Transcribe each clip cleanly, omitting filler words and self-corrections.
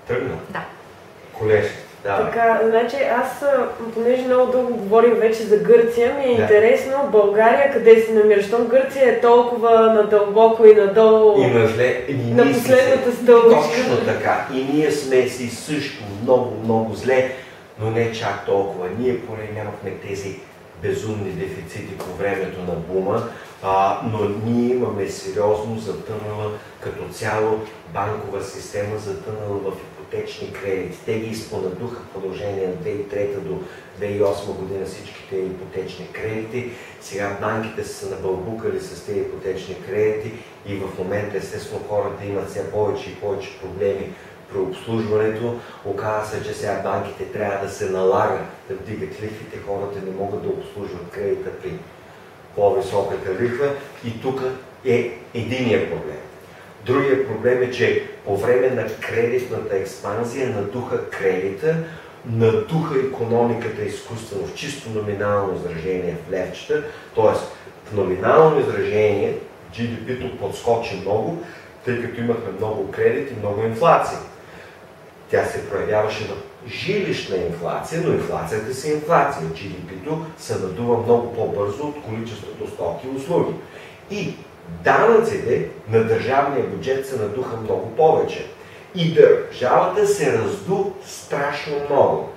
Тръгна? Да. Колежката. Да. Така, значи аз, понеже много дълго говорим вече за Гърция, ми е интересно България къде се намира. Щом Гърция е толкова надълбоко и надолу и на последната стълбичка. Точно така. И ние сме си също много зле, но не чак толкова. Ние поне нямахме тези безумни дефицити по времето на бума, но ние имаме сериозно затънала като цяло банкова система, затънала в ипотечни кредити. Те ги изпонадуха в продължение от 2003 до 2008 година всичките ипотечни кредити. Сега банките са се набълбукали с тези ипотечни кредити и в момента естествено хората имат все повече и повече проблеми при обслужването. Оказва се, че сега банките трябва да се налагат да вдигат лихвите, хората не могат да обслужват кредита при по-високата лихва и тук е единия проблем. Другия проблем е, че по време на кредитната експанзия надуха кредита, надуха икономиката изкуствено в чисто номинално изражение в левчета, т.е. в номинално изражение GDP-то подскочи много, тъй като имахме много кредит и много инфлация. Тя се проявяваше в жилищна инфлация, но инфлацията си е инфлация. GDP-то се надува много по-бързо от количеството стоки и услуги. И данъците на държавния бюджет се надуха много повече. И държавата се разду страшно много.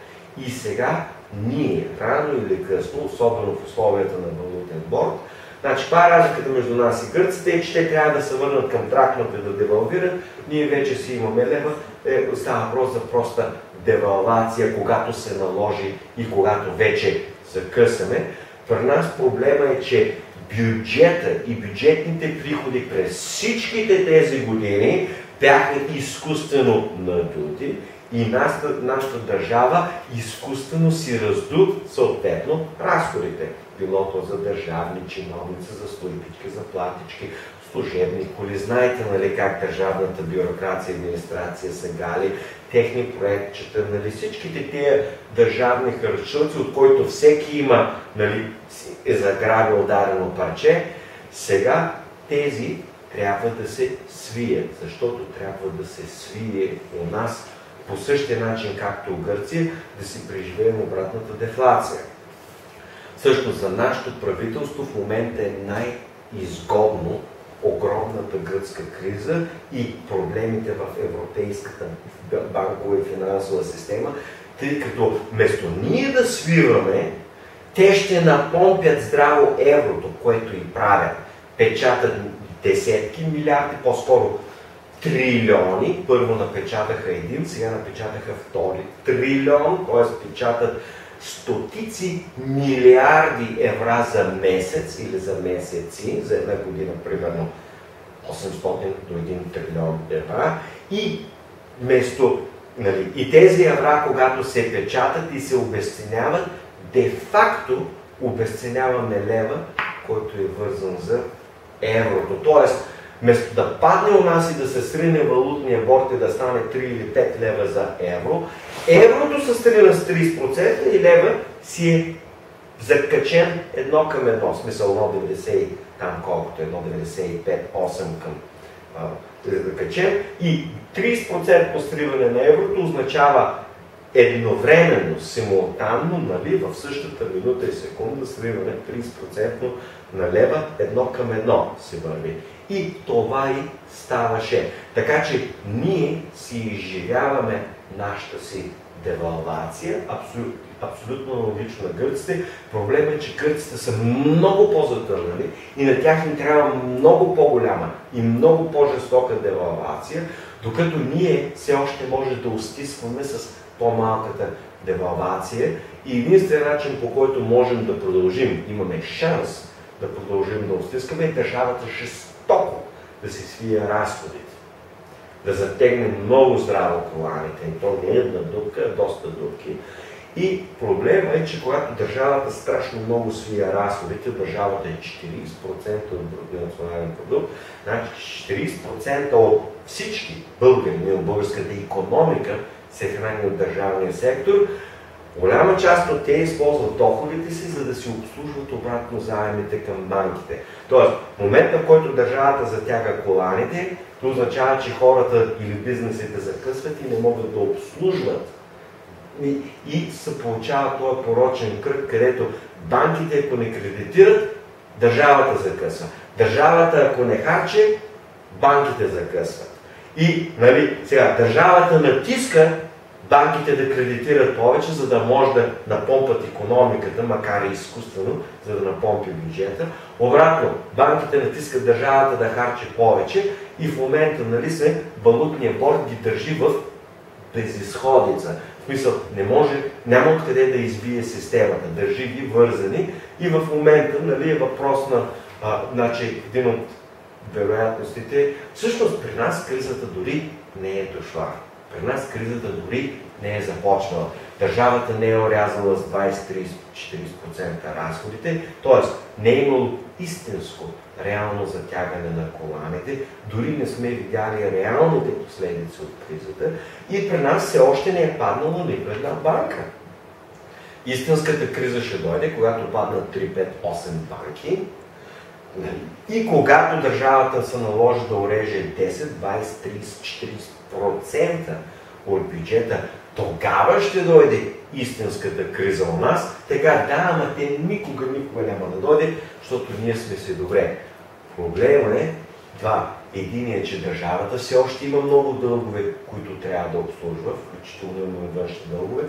И сега ние, рано или късно, особено в условията на валутен борд, значи, каква е разликата между нас и гърците е, че те трябва да се върнат към драхмата да девалвират. Ние вече си имаме лева. Става въпрос за проста девалвация, когато се наложи и когато вече закъсаме. При нас проблема е, че бюджета и бюджетните приходи през всичките тези години бяха изкуствено надути и нашата държава изкуствено си разду съответно разходите. Било то за държавни чиновници, за службички, за платички, служебни коли. Знаете, нали, как държавната бюрокрация и администрация са гали, техни проектчета, нали, всичките тия държавни харчилци, от които всеки има, нали, е заграбил дадено парче, сега тези трябва да се свият, защото трябва да се свие у нас по същия начин, както в Гърция, да си преживеем обратната дефлация. Също за нашето правителство в момента е най-изгодно огромната гръцка криза и проблемите в европейската банкова и финансова система, тъй като вместо ние да свиваме, те ще напомпят здраво еврото, което и правят. Печатат десетки милиарди, по-скоро трилиони. Първо напечатаха един, сега напечатаха втори трилион, т.е. печатат стотици милиарди евра за месец или за месеци, за една година примерно 800 до 1 трилион евра и вместо, нали, и тези евра, когато се печатат и се обезценяват, де-факто обезценяваме лева, който е вързан за еврото. Тоест, вместо да падне у нас и да се срине валутния борд и да стане 3 или 5 лева за евро, еврото се срина с 30% и лева си е закачен 1 към 1, в смисъл 1,90 там колкото, 1,95-8 към закачен и 30% посриване на еврото означава едновременно, симултанно, нали, в същата минута и секунда сриване 30% на лева 1 към 1 се върви. И това и ставаше. Така че ние си изживяваме нашата си девалвация, абсолютно логично на гърците. Проблемът е, че гърците са много по-затънали и на тях ни трябва много по-голяма и много по-жестока девалвация, докато ние все още може да устискваме с по-малката девалвация и единствен начин, по който можем да продължим, имаме шанс да продължим да устискаме, е държавата жестоко да се свие разходите, да затегне много здраво коланите. И то не е една дупка, а доста дупки. И проблема е, че когато държавата страшно много свия разходите, държавата е 40% от брутния национален продукт, значи 40% от всички българи, от българската икономика се храни от държавния сектор, голяма част от те използват доходите си, за да си обслужват обратно заемите към банките. Тоест, в момента, в който държавата затяга коланите, Това означава, че хората или бизнесите закъсват и не могат да обслужват. И се получава този порочен кръг, където банките, ако не кредитират, държавата закъсва. Държавата, ако не харчи, банките закъсват. И сега държавата натиска банките да кредитират повече, за да може да напомпат икономиката, макар и изкуствено, за да напомпи бюджета. Обратно, банките натискат държавата да харчи повече и в момента, валутния борд ги държи в безизходица. В смисъл, няма откъде да избие системата, държи ги вързани и в момента е въпрос на един от вероятностите. Всъщност при нас кризата дори не е дошла. При нас кризата дори не е започнала. Държавата не е орязала с 20, 30, 40% разходите, т.е. не е имало истинско реално затягане на коланите, дори не сме видяли реалните последици от кризата и при нас все още не е паднало нито една банка. Истинската криза ще дойде, когато паднат 3, 5, 8 банки и когато държавата се наложи да уреже 10, 20, 30, 40% от бюджета, тогава ще дойде истинската криза у нас. Така, ама те никога няма да дойде, защото ние сме си добре. Проблемът е два. Единият, че държавата все още има много дългове, които трябва да обслужва, включително имаме външни дългове,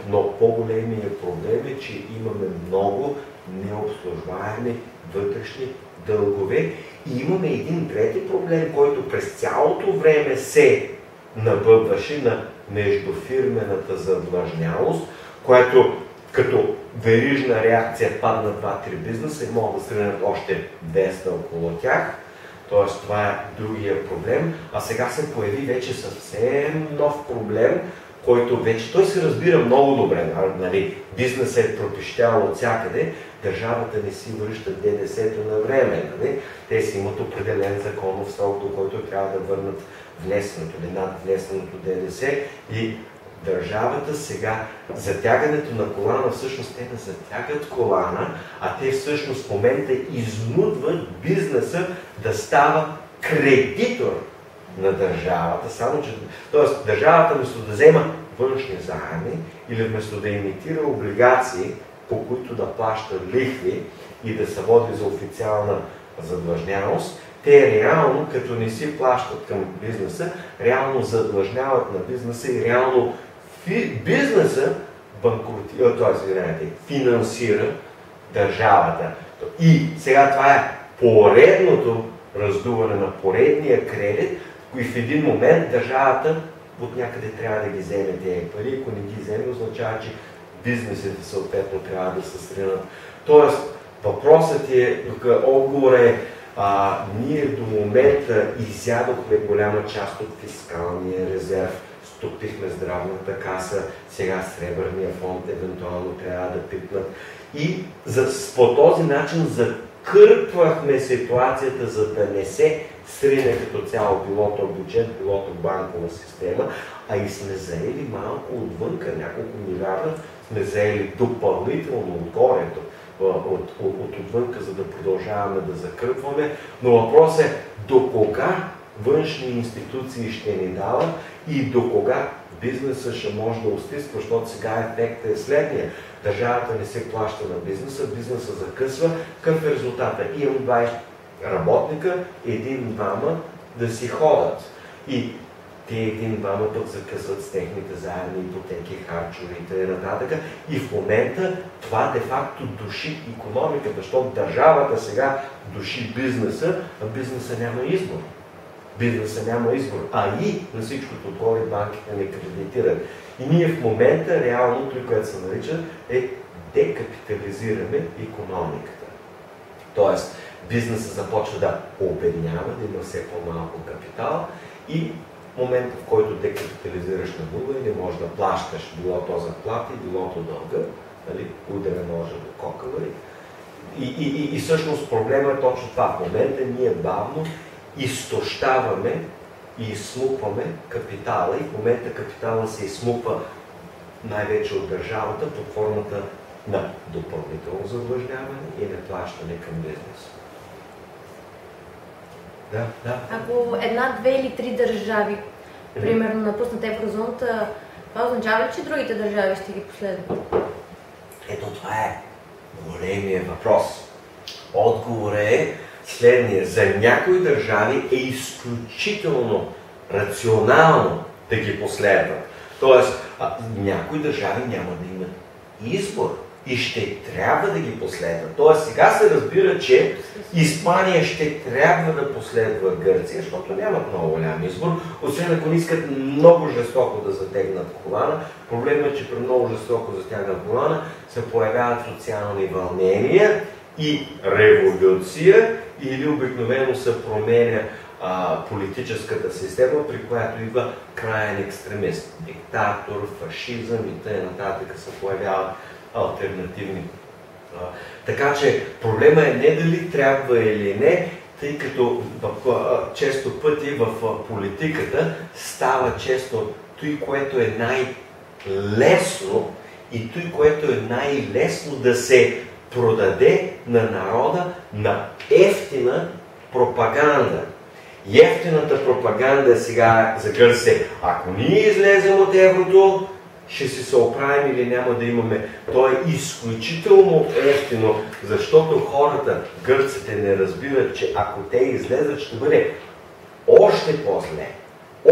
но по-големият проблем е, че имаме много необслужваеми вътрешни дългове и имаме един трети проблем, който през цялото време се набъбваше на междуфирмената задлъжнялост, което като верижна реакция падна 2-3 бизнеса и могат да стрелят още 200 около тях. Тоест това е другия проблем. А сега се появи вече съвсем нов проблем, който вече той се разбира много добре. Бизнесът е пропищял от всякъде, държавата не си връща ДДС-то на време. Те си имат определен законов срок, до който трябва да върнат внесеното или надвнесеното ДДС и държавата сега, затягането на колана, всъщност те не затягат колана, а те всъщност в момента изнудват бизнеса да става кредитор на държавата. Само че, т.е. държавата вместо да взема външни заеми или вместо да имитира облигации, по които да плаща лихви и да се води за официална задлъжнялост, те реално, като не си плащат към бизнеса, реално задлъжняват на бизнеса и реално бизнеса финансира държавата. И сега това е поредното раздуване на поредния кредит, и в един момент държавата от някъде трябва да ги вземе тези пари. Ако не ги вземе, означава, че бизнесите съответно трябва да се сринат. Тоест, въпросът е, отговор е, ние до момента изядохме голяма част от фискалния резерв, стопихме здравната каса, сега сребърния фонд евентуално трябва да пипнат. И по този начин закърпвахме ситуацията, за да не се срине като цяло билото бюджет, билото банкова система, а и сме заели малко отвънка, няколко милиарда сме заели допълнително отгорето, от отвънка, за да продължаваме да закърпваме. Но въпрос е до кога външни институции ще ни дават и до кога бизнеса ще може да устисква, защото сега ефектът е следния. Държавата не се плаща на бизнеса, бизнеса закъсва. Какъв е резултата? Имам 20 работника, един-двама да си ходят. И те един-двама пък закъсват с техните заедни ипотеки, харчове и т.н. И в момента това де-факто души икономиката, защото държавата сега души бизнеса, а бизнеса няма избор. Бизнеса няма избор. А и на всичкото отгоре банките не кредитират. И ние в момента реално, това, което се нарича, е декапитализираме икономиката. Тоест, бизнесът започва да обеднява, да има все по-малко капитал и в момента, в който декапитализираш на нула и не можеш да плащаш било то заплати, било то дълга, ударя ножа до кокала. И всъщност проблема е точно това. В момента ние бавно изтощаваме и изсмукваме капитала и в момента капитала се изсмуква най-вече от държавата под формата на допълнително задлъжняване и неплащане към бизнеса. Да. Ако една, две или три държави, примерно, напуснат еврозоната, това означава ли, че другите държави ще ги последват? Ето това е големия въпрос. Отговорът е следния. За някои държави е изключително рационално да ги последват. Тоест, някои държави няма да имат избор и ще трябва да ги последват. Тоест, сега се разбира, че Испания ще трябва да последва Гърция, защото нямат много голям избор, освен ако не искат много жестоко да затегнат колана. Проблемът е, че при много жестоко затягнат колана се появяват социални вълнения и революция, или обикновено се променя политическата система, при която идва краен екстремист, диктатор, фашизъм и т.н. се появяват алтернативни. Така че проблема е не дали трябва или не, тъй като често пъти в политиката става често той, което е най-лесно и той, което е най-лесно да се продаде на народа на ефтина пропаганда. Ефтината пропаганда сега за Гърция. Ако ние излезем от еврото, ще си се оправим или няма да имаме. То е изключително ефтино, защото хората, гърците, не разбират, че ако те излезат, ще бъде още по-зле,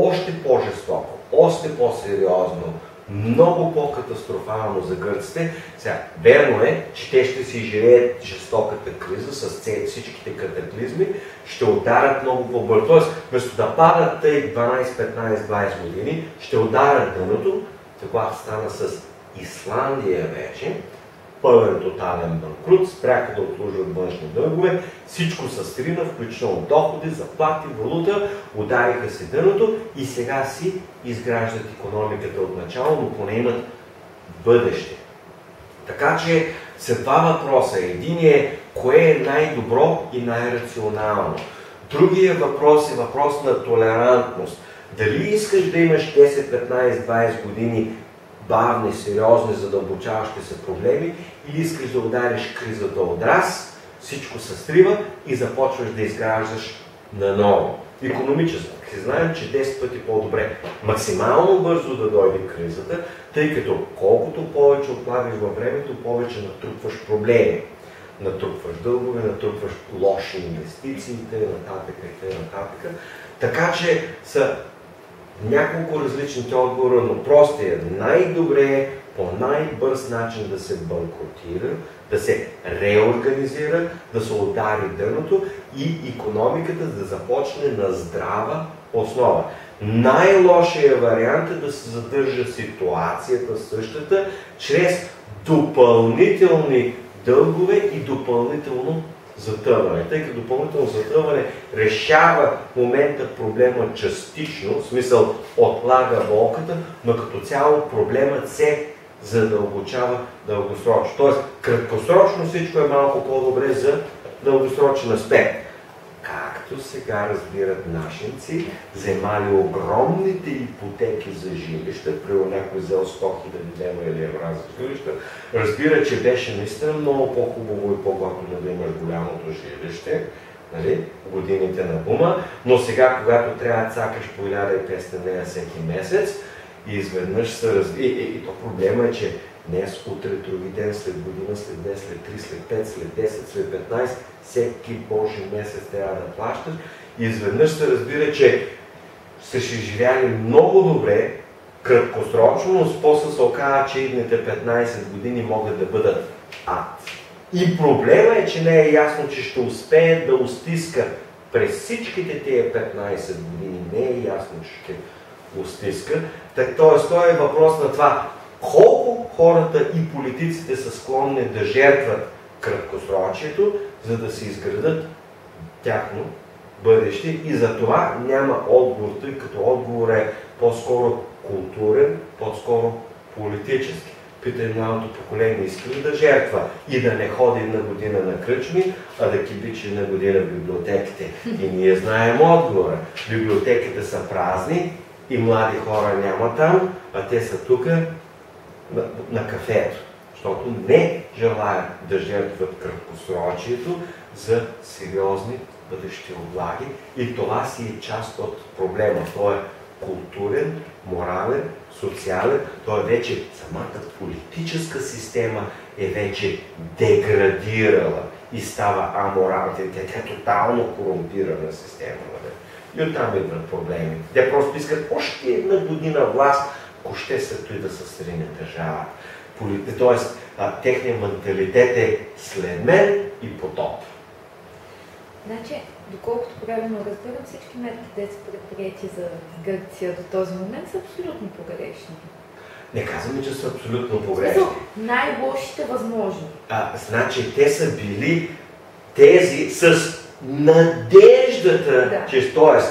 още по-жестоко, още по-сериозно, много по-катастрофално за гърците. Сега, верно е, че те ще си живеят жестоката криза с всичките катаклизми, ще ударят много по-бързо. Тоест, вместо да падат тъй 12, 15, 20 години, ще ударят дъното. Това стана с Исландия вече. Пълен тотален банкрут, спряха да обслужват външни дългове, всичко се срина, включително доходи, заплати, валута, удариха се дъното и сега си изграждат икономиката от начало, но поне имат бъдеще. Така че са два въпроса. Един е кое е най-добро и най-рационално. Другия въпрос е въпрос на толерантност. Дали искаш да имаш 10, 15, 20 години бавни, сериозни, задълбочаващи се проблеми, или искаш да удариш кризата от раз, всичко се срива и започваш да изграждаш наново. Икономически знаем, че 10 пъти по-добре максимално бързо да дойде кризата, тъй като колкото повече отлагаш във времето, повече натрупваш проблеми. Натрупваш дългове, натрупваш лоши инвестиции, т.н. Така че са няколко различните отговора, но простият най-добре е по най-бърз начин да се банкротира, да се реорганизира, да се удари дъното и икономиката да започне на здрава основа. Най-лошият вариант е да се задържа ситуацията същата, чрез допълнителни дългове и допълнително затъване. Тъй като допълнително затъване решава в момента проблема частично, в смисъл отлага болката, но като цяло проблемът се задълбочава дългосрочно. Тоест, краткосрочно всичко е малко по-добре за дългосрочен аспект. Както сега разбират нашинци, вземали огромните ипотеки за жилища, при някой взел 100 000 лева или евро за жилища, разбира, че беше наистина много по-хубаво и по-готино да имаш голямото жилище, нали, годините на бума, но сега, когато трябва да цакаш по 1500 лева всеки месец, и изведнъж се и то проблема е, че днес, утре, други ден, след година, след 10, след 3, след 5, след 10, след 15, всеки Божи месец трябва да плащаш. И изведнъж се разбира, че са ще живяли много добре, краткосрочно, но после се оказа, че идните 15 години могат да бъдат ад. И проблема е, че не е ясно, че ще успеят да устиска през всичките тия 15 години. Не е ясно, че ще устиска. Тоест, това е въпрос на това колко хората и политиците са склонни да жертват краткосрочието, за да се изградат тяхно бъдеще. И за това няма отговор, тъй като отговор е по-скоро културен, по-скоро политически. Питай младото поколение, иска ли да жертва и да не ходи на година на кръчми, а да кибичи на година в библиотеките. И ние знаем отговора. Библиотеките са празни и млади хора няма там, а те са тук на кафето, защото не желаят да жертват краткосрочието за сериозни бъдещи облаги и това си е част от проблема. Той е културен, морален, социален, той е вече самата политическа система е вече деградирала и става аморална. Тя е тотално корумпирана система. И оттам идват проблеми. Те просто искат още една година власт, ако ще се той да се срине държава. Тоест, техният менталитет е след мен и потоп. Значи, доколкото правилно разбирам, всички мерки, те са предприяти за Гърция до този момент, са абсолютно погрешни. Не казваме, че са абсолютно погрешни. Най-лошите възможни. Значи, те са били тези с надеждата, че т.е.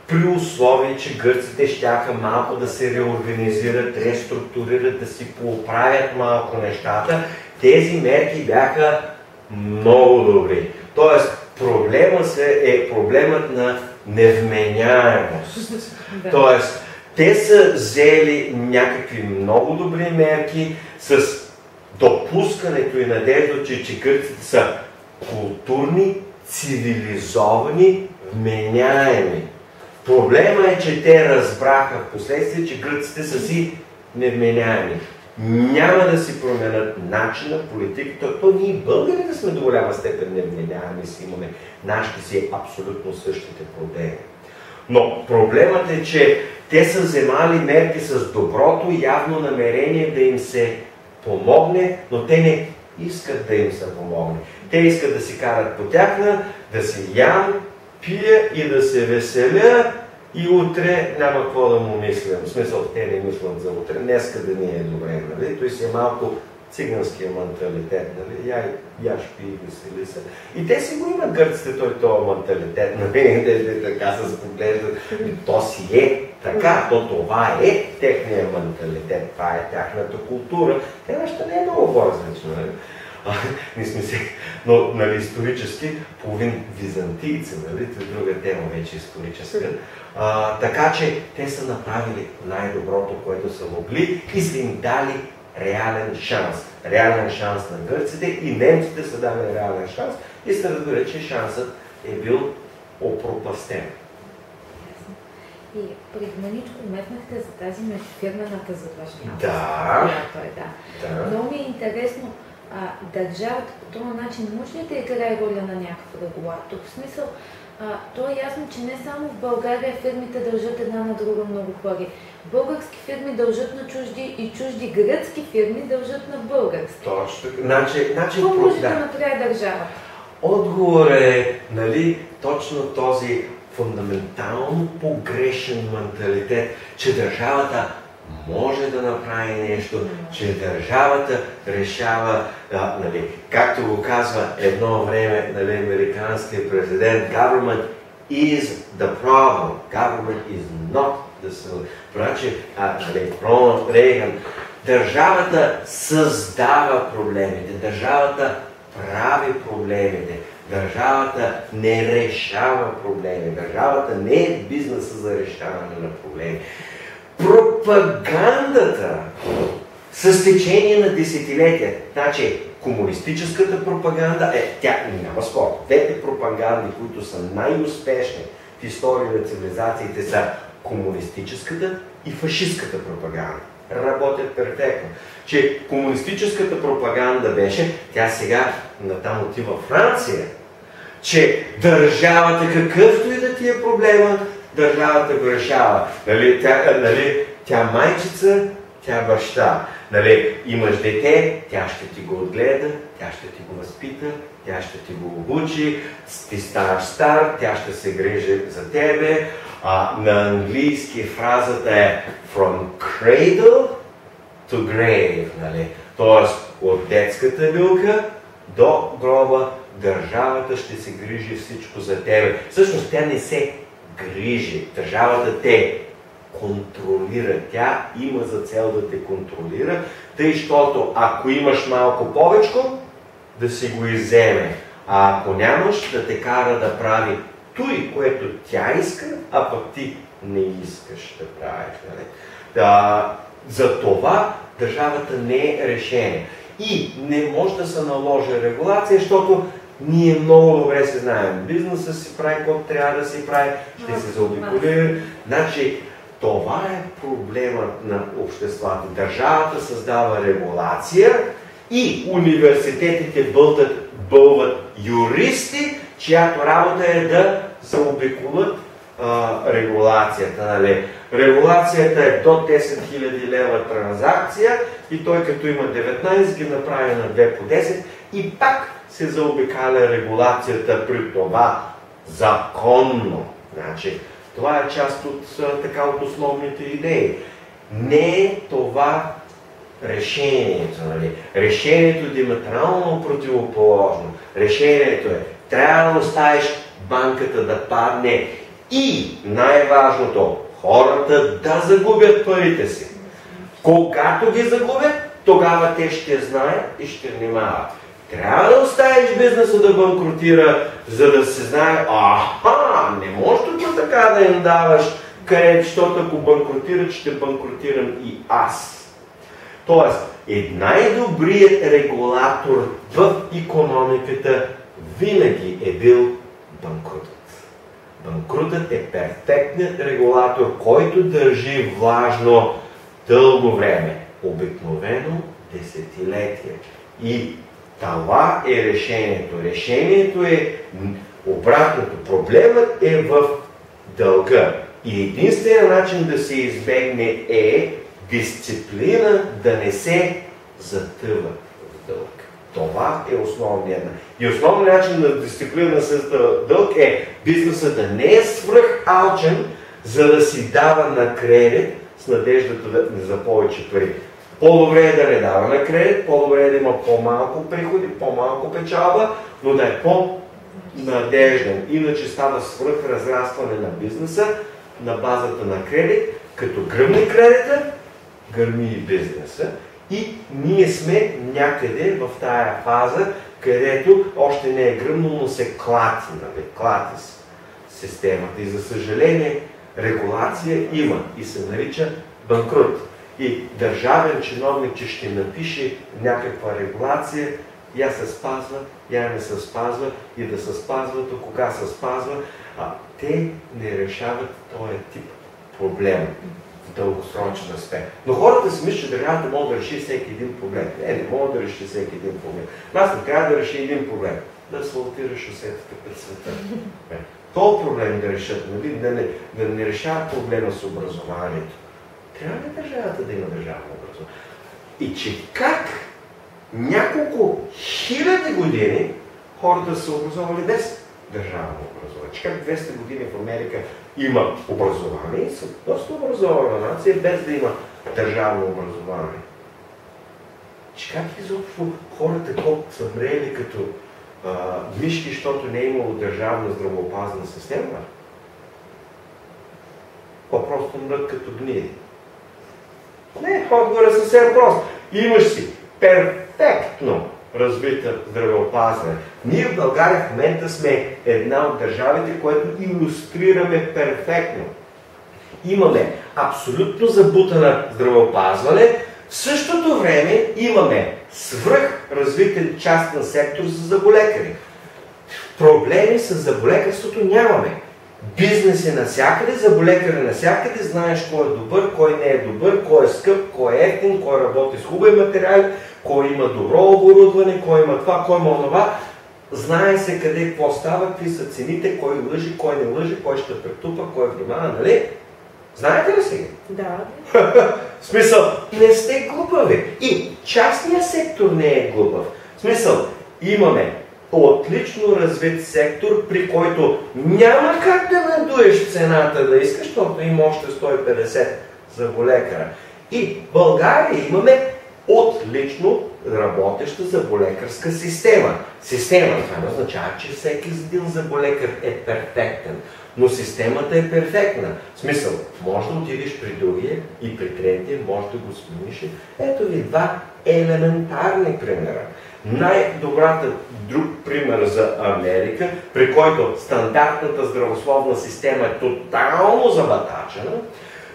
при условие, че гърците щяха малко да се реорганизират, реструктурират, да си поправят малко нещата, тези мерки бяха много добри. Тоест, е проблемът на невменяемост. Тоест, те са взели някакви много добри мерки с допускането и надежда, че гърците са културни, цивилизовани, вменяеми. Проблема е, че те разбраха в последствие, че гръците са си невменяеми. Няма да си променят начина, политиката. То ние българите сме до голяма степен невменяеми си имаме. Нашите си абсолютно същите проблеми. Но проблемът е, че те са вземали мерки с доброто явно намерение да им се помогне, но те не искат да им се помогне. Те искат да си карат по тяхна, да си ям, пия и да се веселя и утре няма какво да му мислям. В смисъл, те не мислят за утре. Днеска да ни е добре, нали? Той си е малко циганския менталитет, нали? Яш пи и весели се. И те си го имат гърците, този менталитет, нали? Те така се споглеждат. То си е така, това е техният менталитет, това е тяхната култура. Те нещо не е много по-различно, нали? Но нали, исторически половин византийци, нали, това е друга тема вече историческа. Така че те са направили най-доброто, което са могли и са им дали реален шанс. Реален шанс на гърците и немците са дали реален шанс и се разбира, че шансът е бил опропастен. И преди маничко вметнахте за тази междуфирмената задлъжнялост. Да. Много ми е интересно, държавата по този начин може ли да играе роля на някакъв регулатор? В смисъл, то е ясно, че не само в България фирмите дължат една на друга много пари. Български фирми дължат на чужди и чужди гръцки фирми дължат на български. Точно. Какво може да направи държавата? Отговор е, нали, точно този фундаментално погрешен менталитет, че държавата може да направи нещо, че държавата решава, нали, както го казва едно време, нали, американският президент, government is the problem, government is not the solution. Значи, Роналд Рейган, държавата създава проблемите, държавата прави проблемите, държавата не решава проблеми, държавата не е бизнеса за решаване на проблеми. Пропагандата с течение на десетилетия, значи комунистическата пропаганда, тя няма спор. Двете пропаганди, които са най-успешни в история на цивилизациите, са комунистическата и фашистката пропаганда. Работят перфектно. Че комунистическата пропаганда беше, тя сега натам отива в Франция, че държавата, какъвто и да ти е проблема, държавата го решава. Тя майчица, тя баща. Имаш дете, тя ще ти го отгледа, тя ще ти го възпита, тя ще ти го обучи, ти ставаш стар, тя ще се грижи за тебе. На английски фразата е from cradle to grave. Тоест от детската люлка до гроба държавата ще се грижи всичко за тебе. Всъщност тя не се грижи. Държавата те контролира. Тя има за цел да те контролира, тъй, защото ако имаш малко повечко, да си го иземе. А ако нямаш, да те кара да прави той, което тя иска, а пък ти не искаш да правиш. За това държавата не е решение. И не може да се наложи регулация, защото ние много добре се знаем. Бизнесът си прави каквото трябва да си прави, ще се заобиколи. Значи, това е проблемът на обществата. Държавата създава регулация и университетите бълват юристи, чиято работа е да заобиколят регулацията. Нали? Регулацията е до 10 000 лева транзакция и той като има 19 ги направи на 2 по 10 и пак се заобикаля регулацията при това законно. Значи, това е част от основните идеи. Не е това решението. Нали? Решението е диаметрално противоположно. Решението е, трябва да оставиш банката да падне и най-важното, хората да загубят парите си. Когато ги загубят, тогава те ще знаят и ще внимават. Трябва да оставиш бизнеса да банкротира, за да се знае, не може тук така да им даваш кредит, защото ако банкротират, ще банкротирам и аз. Тоест, най-добрият регулатор в икономиката винаги е бил банкрутът. Банкрутът е перфектният регулатор, който държи влажно дълго време, обикновено десетилетия. И това е решението. Решението е обратното. Проблемът е в дълга. И единственият начин да се избегне е дисциплина да не се затъва в дълг. Това е основният. И основният начин на дисциплина с дълг е бизнесът да не е свръхалчен, за да си дава на кредит с надеждата за повече пари. По-добре е да не дава на кредит, по-добре е да има по-малко приходи, по-малко печалба, но да е по-надежден. Иначе става свръхразрастване на бизнеса на базата на кредит. Като гръмне кредита, гърми и бизнеса. И ние сме някъде в тая фаза, където още не е гръмно, но се клати, клати системата. И за съжаление, регулация има и се нарича банкрут. И държавен чиновник, че ще напише някаква регулация, я се спазва, я не се спазва и да се спазва, то кога се спазва, те не решават този тип проблем в дългосрочен аспект. Но хората си мислят, че държавата може да реши всеки един проблем. Не може да реши всеки един проблем. Аз не трябва да реши един проблем. Да асфалтира шосетата пред света. Този проблем да решат, да не решават проблема с образованието. Трябва ли държавата да има държавно образование? И че как няколко хиляди години хората са образовали без държавно образование. Че как 200 години в Америка има образование и са доста образована нация без да има държавно образование. Че как изобщо хората колко са мрели като мишки, защото не е имало държавна здравеопазна система? По-просто мрът като гниди. Не, отговор е съвсем прост. Имаш си перфектно развита здравеопазване. Ние в България в момента сме една от държавите, която илюстрираме перфектно. Имаме абсолютно забутана здравеопазване, в същото време имаме свръхразвитен частен сектор за зъболекари. Проблеми с зъболекарството нямаме. Бизнес е навсякъде, зъболекар е навсякъде, знаеш кой е добър, кой не е добър, кой е скъп, кой е ефтин, кой работи с хубави материали, кой има добро оборудване, кой има това, кой има това. Знае се къде, какво става, какви са цените, кой лъжи, кой не лъжи, кой ще претупа, кой внимава, нали? Знаете ли сега? Да. В смисъл, не сте глупави. И частният сектор не е глупав. В смисъл, имаме отлично развит сектор, при който няма как да надуеш цената да искаш, защото има още 150 зъболекара. И в България имаме отлично работеща зъболекарска система. Система, това не означава, че всеки един зъболекар е перфектен, но системата е перфектна. В смисъл, може да отидеш при другия и при третия, може да го смениш. Ето ви два елементарни примера. Най-добрата друг пример за Америка, при който стандартната здравословна система е тотално забатачена,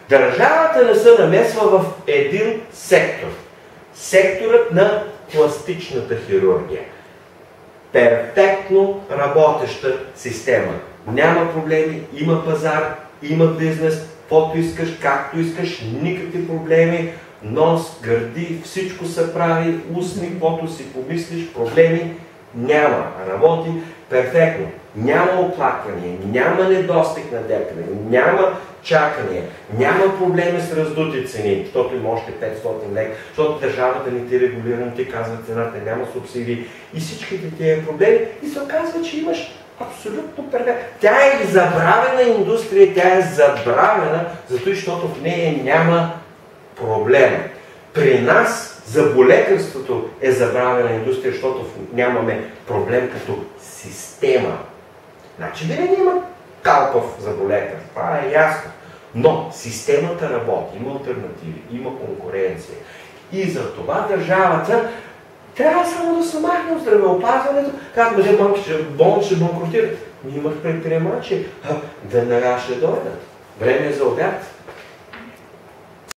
държавата не се намесва в един сектор. Секторът на пластичната хирургия. перфектно работеща система. Няма проблеми, има пазар, има бизнес, каквото искаш, както искаш, никакви проблеми, нос, гърди, всичко се прави, устни, каквото си помислиш, проблеми няма. Работи перфектно. Няма оплаквания, няма недостиг на декане, няма чакания, няма проблеми с раздути цени, защото има още 500 лек, защото държавата не ти регулира, не ти казва цената, няма субсидии и всичките тия проблеми и се оказва, че имаш абсолютно перфектно. Тя е забравена индустрия, тя е забравена, защото в нея няма проблем. При нас зъболекарството е забравена индустрия, защото нямаме проблем като система. Значи винаги има калпав зъболекар, това е ясно. Но системата работи, има алтернативи, има конкуренция. И за това държавата трябва само да се махне от здравеопазването, както болни ще банкротират. Ние имах предприемачи, веднага ще дойдат. Време е за обяд.